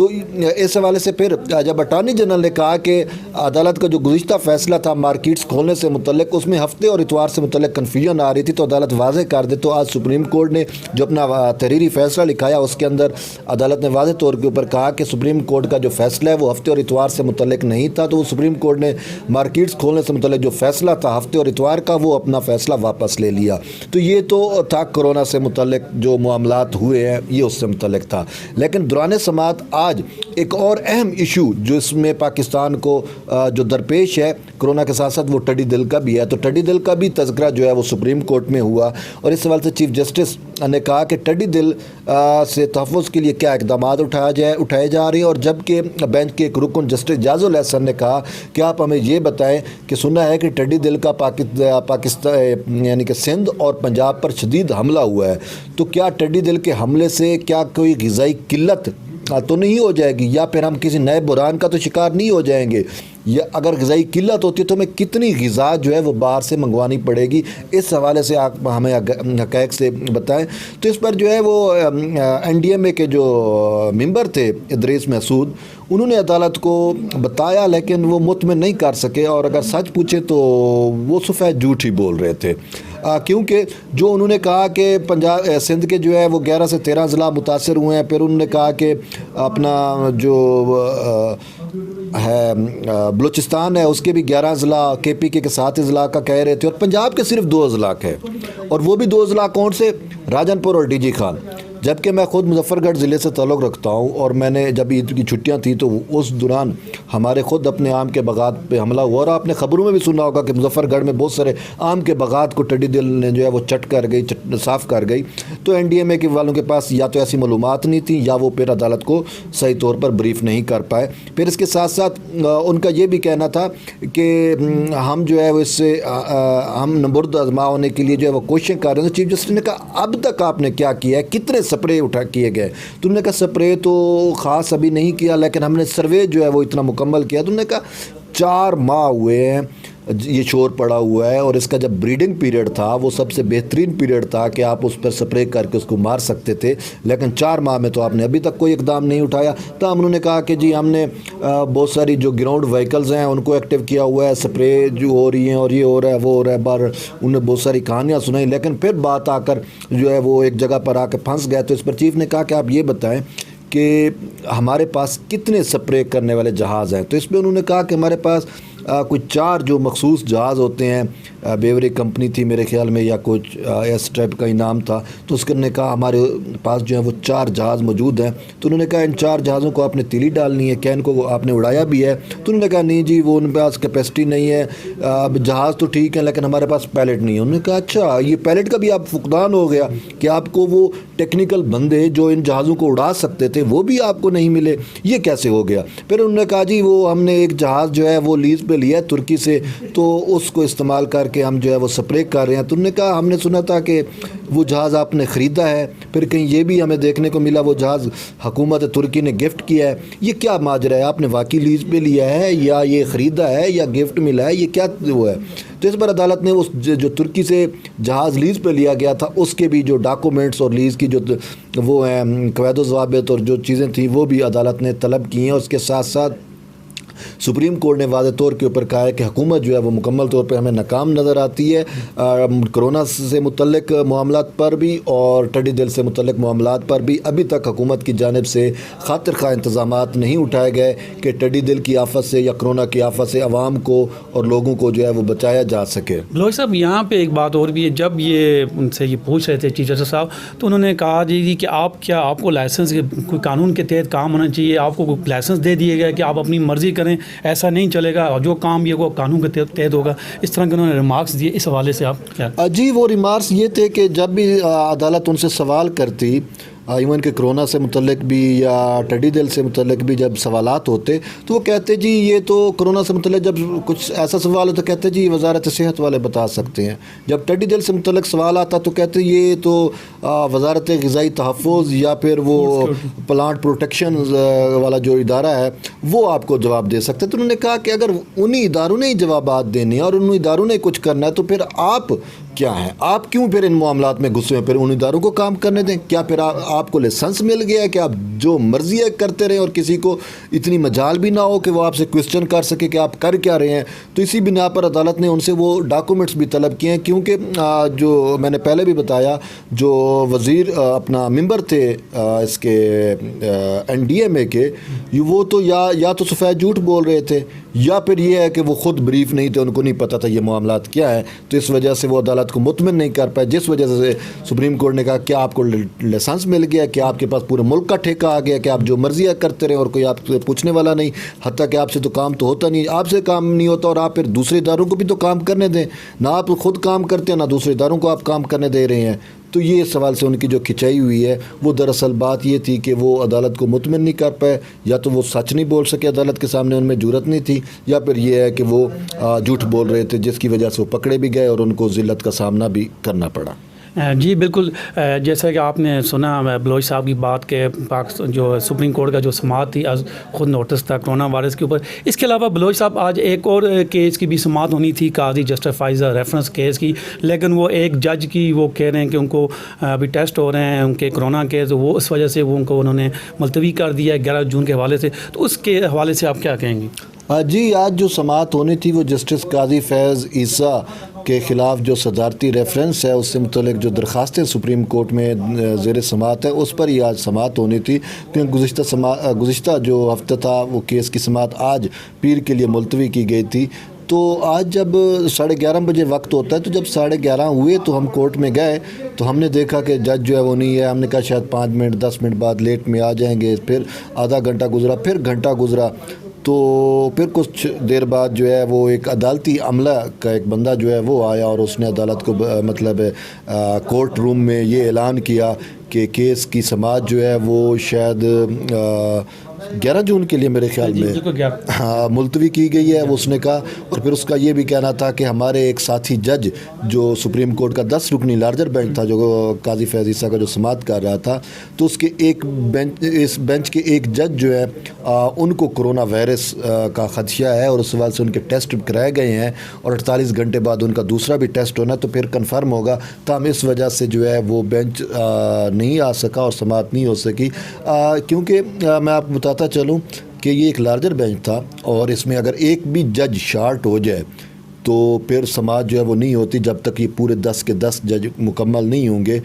تو اس حوالے سے پھر جب اٹارنی جنرل نے کہا کہ عدالت کا جو گزشتہ فیصلہ تھا مارکیٹس کھولنے سے متعلق اس میں ہفتے اور اتوار سے متعلق کنفیوژن آ رہی تھی، تو عدالت واضح کر دے، تو آج سپریم کورٹ نے جو اپنا تحریری فیصلہ لکھایا اس کے اندر عدالت نے واضح طور کے اوپر کہا کہ سپریم کورٹ کا جو فیصلہ ہے وہ ہفتے اور اتوار سے متعلق نہیں تھا، تو وہ سپریم کورٹ نے مارکیٹس کھولنے سے متعلق جو فیصلہ تھا ہفتے اور اتوار کا وہ اپنا فیصلہ واپس لے لیا۔ تو یہ تو تھا کرونا سے متعلق جو معاملات ہوئے ہیں یہ اس سے متعلق تھا، لیکن دوران سماعت آج ایک اور اہم ایشو جو اس میں پاکستان کو جو درپیش ہے کرونا کے ساتھ ساتھ وہ ٹڈی دل کا بھی ہے، تو ٹڈی دل کا بھی تذکرہ جو ہے وہ سپریم کورٹ میں ہوا، اور اس حوالے سے چیف جسٹس نے کہا کہ ٹڈی دل سے تحفظ کے لیے کیا اقدامات اٹھائے جا رہے ہیں، اور جبکہ بینچ کے ایک رکن جسٹس جاز الحسن نے کہا کہ آپ ہمیں یہ بتائیں کہ سنا ہے کہ ٹڈی دل کا پاکستان یعنی کہ سندھ اور پنجاب پر شدید حملہ ہوا ہے، تو کیا ٹڈی دل کے حملے سے کیا کوئی غذائی قلت تو نہیں ہو جائے گی، یا پھر ہم کسی نئے بحران کا تو شکار نہیں ہو جائیں گے، یا اگر غذائی قلت ہوتی ہے تو ہمیں کتنی غذا جو ہے وہ باہر سے منگوانی پڑے گی، اس حوالے سے آپ ہمیں حقائق سے بتائیں۔ تو اس پر جو ہے وہ این ڈی ایم اے کے جو ممبر تھے ادریس محسود، انہوں نے عدالت کو بتایا لیکن وہ مطمئن نہیں کر سکے، اور اگر سچ پوچھے تو وہ سفید جھوٹ ہی بول رہے تھے، کیونکہ جو انہوں نے کہا کہ سندھ کے جو ہے وہ 11 سے 13 ضلع متاثر ہوئے ہیں، پھر انہوں نے کہا کہ اپنا جو ہے بلوچستان ہے اس کے بھی 11 ضلع، کے پی کے 7 اضلاع کا کہہ رہے تھے، اور پنجاب کے صرف 2 اضلاع ہے، اور وہ بھی 2 اضلاع کون سے؟ راجن پور اور ڈی جی خان۔ جبکہ میں خود مظفر گڑھ ضلع سے تعلق رکھتا ہوں، اور میں نے جب عید کی چھٹیاں تھیں تو اس دوران ہمارے خود اپنے آم کے باغات پہ حملہ ہوا، اور آپ نے خبروں میں بھی سنا ہوگا کہ مظفر گڑھ میں بہت سارے آم کے باغات کو ٹڈی دل نے جو ہے وہ چٹ کر گئی، صاف کر گئی۔ تو این ڈی ایم اے کے والوں کے پاس یا تو ایسی معلومات نہیں تھیں، یا وہ پھر عدالت کو صحیح طور پر بریف نہیں کر پائے۔ پھر اس کے ساتھ ساتھ ان کا یہ بھی کہنا تھا کہ ہم جو ہے وہ اس سے ہم نمبرد آزما ہونے کے لیے جو ہے وہ کوششیں کر رہے ہیں۔ چیف جسٹس نے کہا اب تک آپ نے کیا کیا ہے، کتنے سپرے کیے گئے؟ تو انہوں نے کہا سپرے تو خاص ابھی نہیں کیا، لیکن ہم نے سروے جو ہے وہ اتنا مکمل کیا۔ تو انہوں نے کہا 4 ماہ ہوئے ہیں یہ شور پڑا ہوا ہے، اور اس کا جب بریڈنگ پیریڈ تھا وہ سب سے بہترین پیریڈ تھا کہ آپ اس پر سپرے کر کے اس کو مار سکتے تھے، لیکن 4 ماہ میں تو آپ نے ابھی تک کوئی اقدام نہیں اٹھایا۔ تو انہوں نے کہا کہ جی ہم نے بہت ساری جو گراؤنڈ وہیکلز ہیں ان کو ایکٹیو کیا ہوا ہے، سپرے جو ہو رہی ہیں اور یہ ہو رہا ہے وہ ہو رہا ہے، بار انہوں نے بہت ساری کہانیاں سنائی، لیکن پھر بات آ کر جو ہے وہ ایک جگہ پر آ کے پھنس گئے۔ تو اس پر چیف نے کہا کہ آپ یہ بتائیں کہ ہمارے پاس کتنے سپرے کرنے والے جہاز ہیں؟ تو اس پہ انہوں نے کہا کہ ہمارے پاس کچھ 4 جو مخصوص جہاز ہوتے ہیں، بیوری کمپنی تھی میرے خیال میں، یا کچھ اس ٹائپ کا انعام تھا، تو اس نے کہا ہمارے پاس جو ہے وہ 4 جہاز موجود ہیں۔ تو انہوں نے کہا ان 4 جہازوں کو آپ نے تیلی ڈالنی ہے، کیا ان کو آپ نے اڑایا بھی ہے؟ تو انہوں نے کہا نہیں جی وہ ان پاس کیپیسٹی نہیں ہے، اب جہاز تو ٹھیک ہے لیکن ہمارے پاس پیلٹ نہیں ہے۔ انہوں نے کہا اچھا یہ پیلٹ کا بھی آپ فقدان ہو گیا کہ آپ کو وہ ٹیکنیکل بندے جو ان جہازوں کو اڑا سکتے تھے وہ بھی آپ کو نہیں ملے، یہ کیسے ہو گیا؟ پھر انہوں نے کہا جی وہ ہم نے ایک جہاز جو ہے وہ لیز پہ لیا ہے ترکی سے، تو اس کو استعمال کر کے ہم جو ہے وہ سپرے کر رہے ہیں۔ تو انہوں نے کہا ہم نے سنا تھا کہ وہ جہاز آپ نے خریدا ہے، پھر کہیں یہ بھی ہمیں دیکھنے کو ملا وہ جہاز حکومت ترکی نے گفٹ کیا ہے، یہ کیا ماجرا ہے؟ آپ نے واقعی لیز پہ لیا ہے یا یہ خریدا ہے یا گفٹ ملا ہے، یہ کیا وہ ہے؟ تو اس پر عدالت نے اس جو ترکی سے جہاز لیز پہ لیا گیا تھا اس کے بھی جو ڈاکومنٹس اور لیز کی جو وہ ہیں قواعد و ضوابط اور جو چیزیں تھیں وہ بھی عدالت نے طلب کی ہیں۔ اس کے ساتھ ساتھ سپریم کورٹ نے واضح طور کے اوپر کہا ہے کہ حکومت جو ہے وہ مکمل طور پہ ہمیں ناکام نظر آتی ہے کرونا سے متعلق معاملات پر بھی اور ٹڈی دل سے متعلق معاملات پر بھی۔ ابھی تک حکومت کی جانب سے خاطر خواہ انتظامات نہیں اٹھائے گئے کہ ٹڈی دل کی آفت سے یا کرونا کی آفت سے عوام کو اور لوگوں کو جو ہے وہ بچایا جا سکے۔ بلوچ صاحب یہاں پہ ایک بات اور بھی ہے، جب یہ ان سے یہ پوچھ رہے تھے چیف جسٹس صاحب تو انہوں نے کہا جی کہ آپ کو لائسنس کوئی قانون کے تحت کام ہونا چاہیے، آپ کو کوئی لائسنس دے دیے گیا کہ آپ اپنی مرضی کریں، ایسا نہیں چلے گا، اور جو کام یہ وہ قانون کے تحت ہوگا، اس طرح کے انہوں نے ریمارکس دیے۔ اس حوالے سے آپ کیا؟ جی وہ ریمارکس یہ تھے کہ جب بھی عدالت ان سے سوال کرتی ایون کہ کرونا سے متعلق بھی یا ٹڈی دل سے متعلق بھی جب سوالات ہوتے تو وہ کہتے جی یہ تو کرونا سے متعلق جب کچھ ایسا سوال ہو تو کہتے جی وزارت صحت والے بتا سکتے ہیں، جب ٹڈی دل سے متعلق سوال آتا تو کہتے یہ تو وزارت غذائی تحفظ یا پھر وہ پلانٹ پروٹیکشن والا جو ادارہ ہے وہ آپ کو جواب دے سکتے۔ تو انہوں نے کہا کہ اگر انہی اداروں نے ہی جوابات دینے اور انہی اداروں نے کچھ کرنا ہے تو پھر آپ کیا ہیں؟ آپ کیوں پھر ان معاملات میں گھسے ہیں؟ پھر ان اداروں کو کام کرنے دیں. کیا پھر آپ کو لائسنس مل گیا ہے کہ آپ جو مرضی ہے کرتے رہیں اور کسی کو اتنی مجال بھی نہ ہو کہ وہ آپ سے کوسچن کر سکے کہ آپ کر کیا رہے ہیں؟ تو اسی بنا پر عدالت نے ان سے وہ ڈاکومنٹس بھی طلب کیے ہیں، کیونکہ جو میں نے پہلے بھی بتایا، جو وزیر اپنا ممبر تھے اس کے NDMA کے، وہ تو یا تو سفید جھوٹ بول رہے تھے، یا پھر یہ ہے کہ وہ خود بریف نہیں تھے، ان کو نہیں پتہ تھا یہ معاملات کیا ہے. تو اس وجہ سے وہ عدالت کو مطمئن نہیں کر پائے، جس وجہ سے سپریم کورٹ نے کہا کہ آپ کو لائسنس مل گیا، کہ آپ کے پاس پورے ملک کا ٹھیکہ آ گیا، کہ آپ جو مرضی کرتے رہیں اور کوئی آپ سے پوچھنے والا نہیں. حتیٰ کہ آپ سے تو کام تو ہوتا نہیں، آپ سے کام نہیں ہوتا اور آپ پھر دوسرے اداروں کو بھی تو کام کرنے دیں. نہ آپ خود کام کرتے ہیں، نہ دوسرے اداروں کو آپ کام کرنے دے رہے ہیں. تو یہ اس سوال سے ان کی جو کھنچائی ہوئی ہے، وہ دراصل بات یہ تھی کہ وہ عدالت کو مطمئن نہیں کر پائے، یا تو وہ سچ نہیں بول سکے عدالت کے سامنے، ان میں جرأت نہیں تھی، یا پھر یہ ہے کہ وہ جھوٹ بول رہے تھے، جس کی وجہ سے وہ پکڑے بھی گئے اور ان کو ذلت کا سامنا بھی کرنا پڑا. جی بالکل، جیسا کہ آپ نے سنا بلوچ صاحب کی بات کہ جو سپریم کورٹ کا جو سماعت تھی آج خود نوٹس تھا کرونا وائرس کے اوپر. اس کے علاوہ بلوچ صاحب آج ایک اور کیس کی بھی سماعت ہونی تھی، قاضی جسٹس فائزہ ریفرنس کیس کی، لیکن وہ ایک جج کی وہ کہہ رہے ہیں کہ ان کو ابھی ٹیسٹ ہو رہے ہیں ان کے کرونا کیس، وہ اس وجہ سے وہ ان کو انہوں نے ملتوی کر دیا 11 جون کے حوالے سے. تو اس کے حوالے سے آپ کیا کہیں گے؟ جی، آج جو سماعت ہونی تھی وہ جسٹس قاضی فیض عیسیٰ کے خلاف جو صدارتی ریفرنس ہے، اس سے متعلق جو درخواستیں سپریم کورٹ میں زیر سماعت ہے، اس پر ہی آج سماعت ہونی تھی. کیونکہ گزشتہ جو ہفتہ تھا وہ کیس کی سماعت آج پیر کے لیے ملتوی کی گئی تھی. تو آج جب 11:30 بجے وقت ہوتا ہے، تو جب 11:30 ہوئے تو ہم کورٹ میں گئے تو ہم نے دیکھا کہ جج جو ہے وہ نہیں ہے. ہم نے کہا شاید 5 منٹ 10 منٹ بعد لیٹ میں آ جائیں گے. پھر آدھا گھنٹہ گزرا، پھر گھنٹہ گزرا. تو پھر کچھ دیر بعد جو ہے وہ ایک عدالتی عملہ کا ایک بندہ جو ہے وہ آیا اور اس نے عدالت کو مطلب کورٹ روم میں یہ اعلان کیا کہ کیس کی سماعت جو ہے وہ شاید 11 جون کے لیے میرے خیال میں ملتوی کی گئی ہے. وہ اس نے کہا، اور پھر اس کا یہ بھی کہنا تھا کہ ہمارے ایک ساتھی جج جو سپریم کورٹ کا 10 رکنی لارجر بینچ تھا، جو قاضی فیض عیسیٰ کا جو سماعت کر رہا تھا، تو اس بینچ کے ایک جج جو ہے ان کو کرونا وائرس کا خدشہ ہے، اور اس سوال سے ان کے ٹیسٹ کرائے گئے ہیں، اور 48 گھنٹے بعد ان کا دوسرا بھی ٹیسٹ ہونا تو پھر کنفرم ہوگا. تاہم اس وجہ سے جو ہے وہ بینچ نہیں آ سکا اور سماعت نہیں ہو سکی. کیونکہ میں آپ بتاتا چلوں کہ یہ ایک لارجر بینچ تھا، اور اس میں اگر ایک بھی جج شارٹ ہو جائے تو پھر سماعت جو ہے وہ نہیں ہوتی جب تک یہ پورے 10 کے 10 جج مکمل نہیں ہوں گے.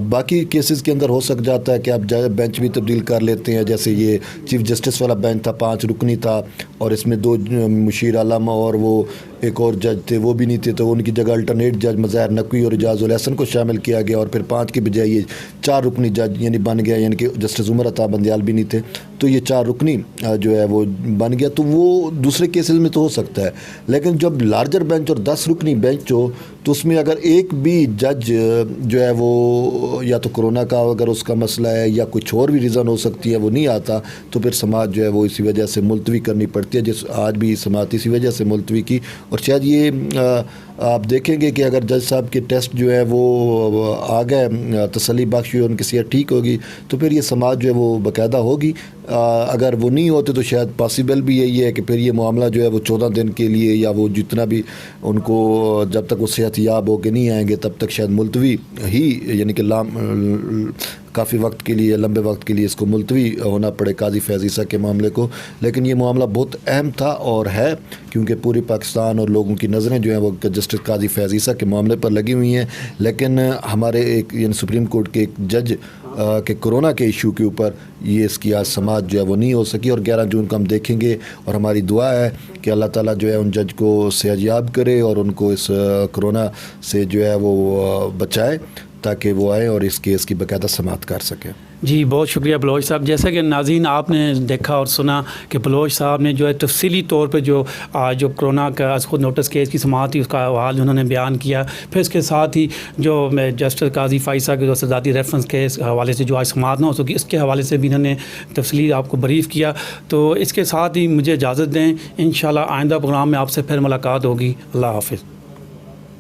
باقی کیسز کے اندر ہو سک جاتا ہے کہ آپ بینچ بھی تبدیل کر لیتے ہیں. جیسے یہ چیف جسٹس والا بینچ تھا، 5 رکنی تھا، اور اس میں 2 مشیر عالم اور وہ ایک اور جج تھے، وہ بھی نہیں تھے، تو ان کی جگہ الٹرنیٹ جج مظاہر نقوی اور اعجاز الحسن کو شامل کیا گیا، اور پھر 5 کی بجائے یہ 4 رکنی جج یعنی بن گیا، یعنی کہ جسٹس عمر عطا بندیال بھی نہیں تھے، تو یہ 4 رکنی جو ہے وہ بن گیا. تو وہ دوسرے کیسز میں تو ہو سکتا ہے، لیکن جب لارجر بینچ اور 10 رکنی بینچ ہو تو اس میں اگر ایک بھی جج جو ہے وہ یا تو کرونا کا اگر اس کا مسئلہ ہے یا کچھ اور بھی ریزن ہو سکتی ہے وہ نہیں آتا، تو پھر سماعت جو ہے وہ اسی وجہ سے ملتوی کرنی پڑتی ہے. جس آج بھی سماعت اسی وجہ سے ملتوی کی. اور شاید یہ آپ دیکھیں گے کہ اگر جج صاحب کے ٹیسٹ جو ہے وہ آ گئے تسلی بخش ہوئی، ان کی صحت ٹھیک ہوگی، تو پھر یہ سماعت جو ہے وہ باقاعدہ ہوگی. اگر وہ نہیں ہوتے تو شاید پاسبل بھی یہی ہے کہ پھر یہ معاملہ جو ہے وہ 14 دن کے لیے، یا وہ جتنا بھی ان کو جب تک وہ صحت یاب ہو کے نہیں آئیں گے تب تک شاید ملتوی ہی، یعنی کہ کافی وقت کے لیے، لمبے وقت کے لیے اس کو ملتوی ہونا پڑے قاضی فیض عیسیٰ کے معاملے کو. لیکن یہ معاملہ بہت اہم تھا اور ہے، کیونکہ پوری پاکستان اور لوگوں کی نظریں جو ہیں وہ جسٹس قاضی فیض عیسیٰ کے معاملے پر لگی ہوئی ہیں. لیکن ہمارے ایک یعنی سپریم کورٹ کے ایک جج کہ کرونا کے ایشو کے اوپر یہ اس کی آج سماعت جو ہے وہ نہیں ہو سکی. اور 11 جون کو ہم دیکھیں گے، اور ہماری دعا ہے کہ اللہ تعالیٰ جو ہے ان جج کو صحت یاب کرے اور ان کو اس کرونا سے جو ہے وہ بچائے، تاکہ وہ آئے اور اس کیس کی باقاعدہ سماعت کر سکیں. جی بہت شکریہ بلوچ صاحب. جیسا کہ ناظرین آپ نے دیکھا اور سنا کہ بلوچ صاحب نے جو ہے تفصیلی طور پہ جو کرونا کا خود نوٹس کیس کی سماعت تھی اس کا حال انہوں نے بیان کیا. پھر اس کے ساتھ ہی جو جسٹس قاضی فائز صاحب کے جو صدارتی ریفرنس کیس کے حوالے سے جو آج سماعت نہ ہو سکی، اس کے حوالے سے بھی انہوں نے تفصیلی آپ کو بریف کیا. تو اس کے ساتھ ہی مجھے اجازت دیں، انشاءاللہ آئندہ پروگرام میں آپ سے پھر ملاقات ہوگی. اللہ حافظ.